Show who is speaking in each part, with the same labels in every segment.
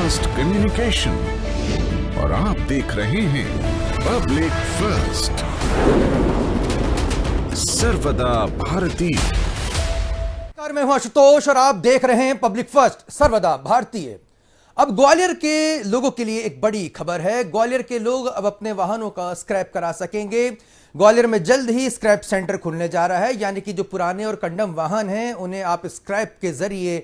Speaker 1: Fast communication और आप देख रहे हैं पब्लिक फर्स्ट, सर्वदा भारतीय।
Speaker 2: मैं हूं आशुतोष और आप देख रहे हैं पब्लिक फर्स्ट, सर्वदा भारतीय। अब ग्वालियर के लोगों के लिए एक बड़ी खबर है। ग्वालियर के लोग अब अपने वाहनों का स्क्रैप करा सकेंगे। ग्वालियर में जल्द ही स्क्रैप सेंटर खुलने जा रहा है, यानी कि जो पुराने और कंडम वाहन हैं उन्हें आप स्क्रैप के जरिए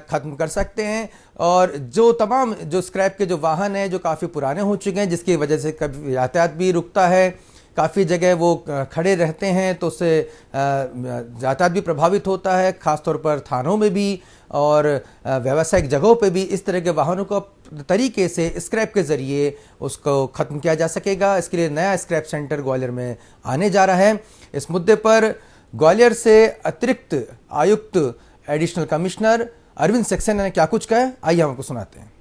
Speaker 2: खत्म कर सकते हैं। और जो तमाम जो स्क्रैप के जो वाहन हैं जो काफ़ी पुराने हो चुके हैं, जिसकी वजह से कभी यातायात भी रुकता है, काफ़ी जगह वो खड़े रहते हैं, तो उससे यातायात भी प्रभावित होता है, ख़ासतौर पर थानों में भी और व्यावसायिक जगहों पे भी। इस तरह के वाहनों को तरीके से स्क्रैप के ज़रिए उसको ख़त्म किया जा सकेगा। इसके लिए नया स्क्रैप सेंटर ग्वालियर में आने जा रहा है। इस मुद्दे पर ग्वालियर से अतिरिक्त आयुक्त एडिशनल कमिश्नर अरविंद सक्सेना ने क्या कुछ कहा है, आइए हम आपको सुनाते हैं।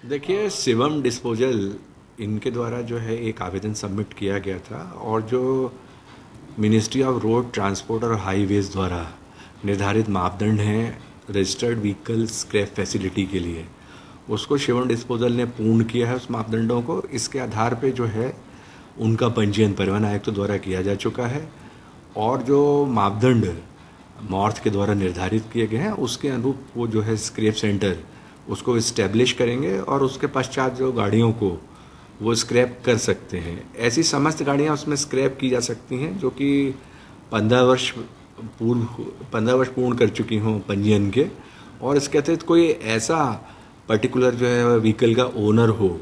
Speaker 3: देखिए, शिवम डिस्पोजल इनके द्वारा जो है एक आवेदन सबमिट किया गया था और जो मिनिस्ट्री ऑफ रोड ट्रांसपोर्ट और हाईवेज द्वारा निर्धारित मापदंड हैं रजिस्टर्ड व्हीकल स्क्रैप फैसिलिटी के लिए, उसको शिवम डिस्पोजल ने पूर्ण किया है उस मापदंडों को। इसके आधार पे जो है उनका पंजीयन परिवहन आयुक्त द्वारा किया जा चुका है और जो मापदंड मॉर्थ के द्वारा निर्धारित किए गए हैं उसके अनुरूप वो जो है स्क्रैप सेंटर उसको इस्टेब्लिश करेंगे और उसके पश्चात जो गाड़ियों को वो स्क्रैप कर सकते हैं। ऐसी समस्त गाड़ियाँ उसमें स्क्रैप की जा सकती हैं जो कि 15 वर्ष पूर्ण कर चुकी हों पंजीयन के, और इसके अतिरिक्त कोई ऐसा पर्टिकुलर जो है व्हीकल का ओनर हो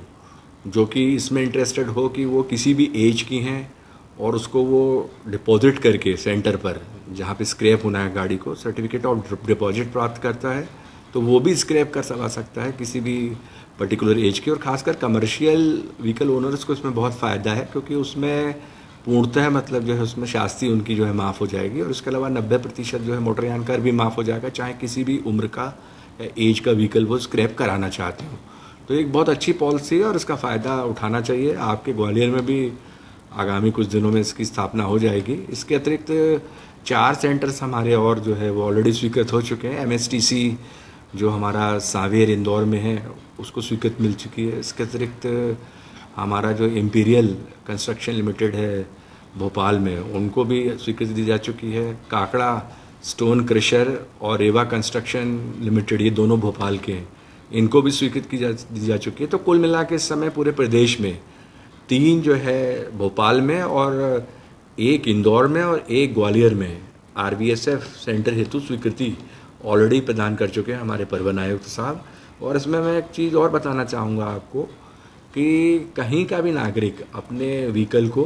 Speaker 3: जो कि इसमें इंटरेस्टेड हो कि वो किसी भी एज की हैं और उसको वो डिपॉजिट करके सेंटर पर जहाँ पे स्क्रैप होना है गाड़ी को सर्टिफिकेट ऑफ डिपॉजिट प्राप्त करता है, तो वो भी स्क्रैप कर सकता है किसी भी पर्टिकुलर एज की। और खासकर कमर्शियल व्हीकल ओनर्स को इसमें बहुत फ़ायदा है क्योंकि उसमें पूर्णतः मतलब जो है उसमें शास्ती उनकी जो है माफ़ हो जाएगी और इसके अलावा 90% जो है मोटरयान कर भी माफ़ हो जाएगा, चाहे किसी भी उम्र का एज का व्हीकल वो स्क्रैप कराना चाहते हो। तो एक बहुत अच्छी पॉलिसी है और इसका फ़ायदा उठाना चाहिए। आपके ग्वालियर में भी आगामी कुछ दिनों में इसकी स्थापना हो जाएगी। इसके अतिरिक्त 4 सेंटर्स हमारे और जो है वो ऑलरेडी स्वीकृत हो चुके हैं। MSTC जो हमारा सांवेर इंदौर में है उसको स्वीकृत मिल चुकी है। इसके अतिरिक्त हमारा जो इम्पीरियल कंस्ट्रक्शन लिमिटेड है भोपाल में, उनको भी स्वीकृति दी जा चुकी है। काकड़ा स्टोन क्रशर और रेवा कंस्ट्रक्शन लिमिटेड, ये दोनों भोपाल के हैं, इनको भी स्वीकृत दी जा चुकी है। तो कुल मिला के इस समय पूरे प्रदेश में 3 जो है भोपाल में और 1 इंदौर में और 1 ग्वालियर में RVSF सेंटर हेतु स्वीकृति ऑलरेडी प्रदान कर चुके हैं हमारे परिवहन आयुक्त साहब। और इसमें मैं एक चीज़ और बताना चाहूँगा आपको कि कहीं का भी नागरिक अपने व्हीकल को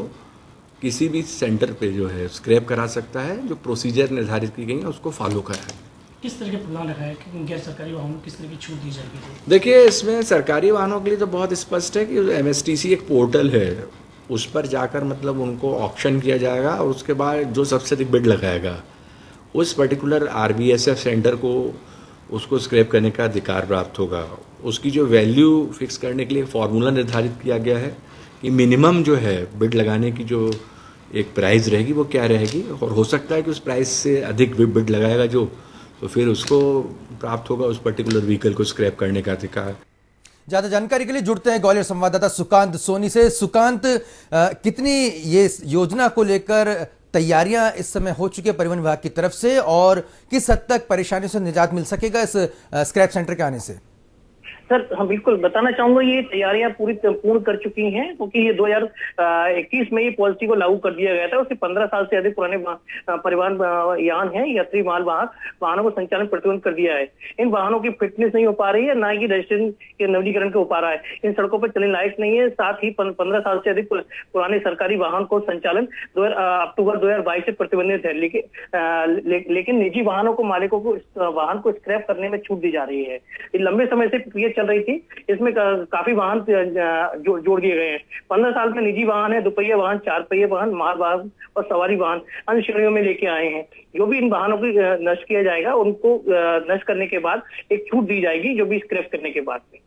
Speaker 3: किसी भी सेंटर पे जो है स्क्रैप करा सकता है, जो प्रोसीजर निर्धारित की गई है उसको फॉलो कराए।
Speaker 4: किस तरह के प्लान रखा है कि गैर सरकारी वाहनों को किस तरह की छूट दी जाएगी?
Speaker 3: देखिए, इसमें सरकारी वाहनों के लिए तो बहुत स्पष्ट है कि MSTC एक पोर्टल है, उस पर जाकर मतलब उनको ऑक्शन किया जाएगा और उसके बाद जो सबसे अधिक बिड लगाएगा उस पर्टिकुलर RVSF सेंटर को उसको स्क्रैप करने का अधिकार प्राप्त होगा। उसकी जो वैल्यू फिक्स करने के लिए फॉर्मूला निर्धारित किया गया है कि मिनिमम जो है बिड लगाने की जो एक प्राइस रहेगी वो क्या रहेगी, और हो सकता है कि उस प्राइस से अधिक बिड लगाएगा जो, तो फिर उसको प्राप्त होगा उस पर्टिकुलर व्हीकल को स्क्रैप करने का अधिकार।
Speaker 2: ज्यादा जानकारी के लिए जुड़ते हैं ग्वालियर संवाददाता सुकांत सोनी से। सुकांत, कितनी ये योजना को लेकर तैयारियां इस समय हो चुकी है परिवहन विभाग की तरफ से और किस हद तक परेशानी से निजात मिल सकेगा इस स्क्रैप सेंटर के आने से?
Speaker 5: सर, हाँ बिल्कुल बताना चाहूंगा, ये तैयारियां पूर्ण कर चुकी हैं क्योंकि ये 2021 में ये पॉलिसी को लागू कर दिया गया था। उससे 15 साल से अधिक पुराने परिवहन यान है, यात्री माल वाहनों को संचालन प्रतिबंध कर दिया है। इन वाहनों की फिटनेस नहीं हो पा रही है, ना ही रजिस्ट्रेशन के नवीनीकरण हो पा रहा है, इन सड़कों पर चलने लायक नहीं है। साथ ही 15 साल से अधिक पुराने सरकारी वाहन को संचालन अक्टूबर 2022 से प्रतिबंधित है। लेकिन निजी वाहनों को मालिकों को वाहन को स्क्रैप करने में छूट दी जा रही है। ये लंबे समय से चल रही थी, इसमें काफी वाहन जोड़ दिए गए हैं। 15 साल में निजी वाहन है, दुपहिया वाहन, 4 पहिया वाहन, माल वाहन और सवारी वाहन अन्य श्रेणियों में लेके आए हैं। जो भी इन वाहनों को नष्ट किया जाएगा उनको नष्ट करने के बाद एक छूट दी जाएगी, जो भी स्क्रैप करने के बाद में।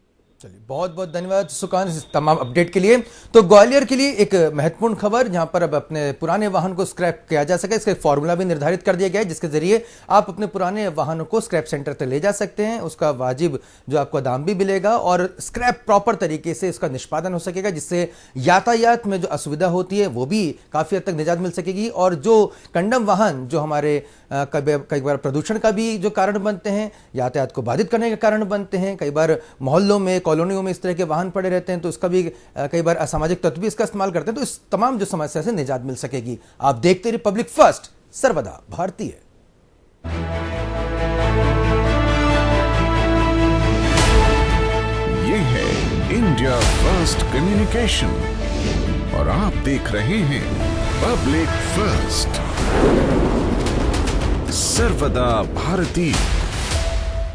Speaker 2: चलिए, बहुत बहुत धन्यवाद सुकांत इस तमाम अपडेट के लिए। तो ग्वालियर के लिए एक महत्वपूर्ण खबर, जहां पर अब अपने पुराने वाहन को स्क्रैप किया जा सके, इसका फॉर्मूला भी निर्धारित कर दिया गया है, जिसके जरिए आप अपने पुराने वाहनों को स्क्रैप सेंटर तक ले जा सकते हैं। उसका वाजिब जो आपको दाम भी मिलेगा और स्क्रैप प्रॉपर तरीके से इसका निष्पादन हो सकेगा, जिससे यातायात में जो असुविधा होती है वो भी काफी हद तक निजात मिल सकेगी। और जो कंडम वाहन जो हमारे कई बार प्रदूषण का भी जो कारण बनते हैं, यातायात को बाधित करने के कारण बनते हैं, कई बार मोहल्लों में, कॉलोनियों में इस तरह के वाहन पड़े रहते हैं, तो उसका भी कई बार असामाजिक तत्व भी इसका इस्तेमाल करते हैं। तो इस तमाम जो समस्या से निजात मिल सकेगी। आप देखते रहिए पब्लिक फर्स्ट, सर्वदा भारतीय।
Speaker 1: ये है इंडिया फर्स्ट कम्युनिकेशन और आप देख रहे हैं पब्लिक फर्स्ट, सर्वदा भारतीय।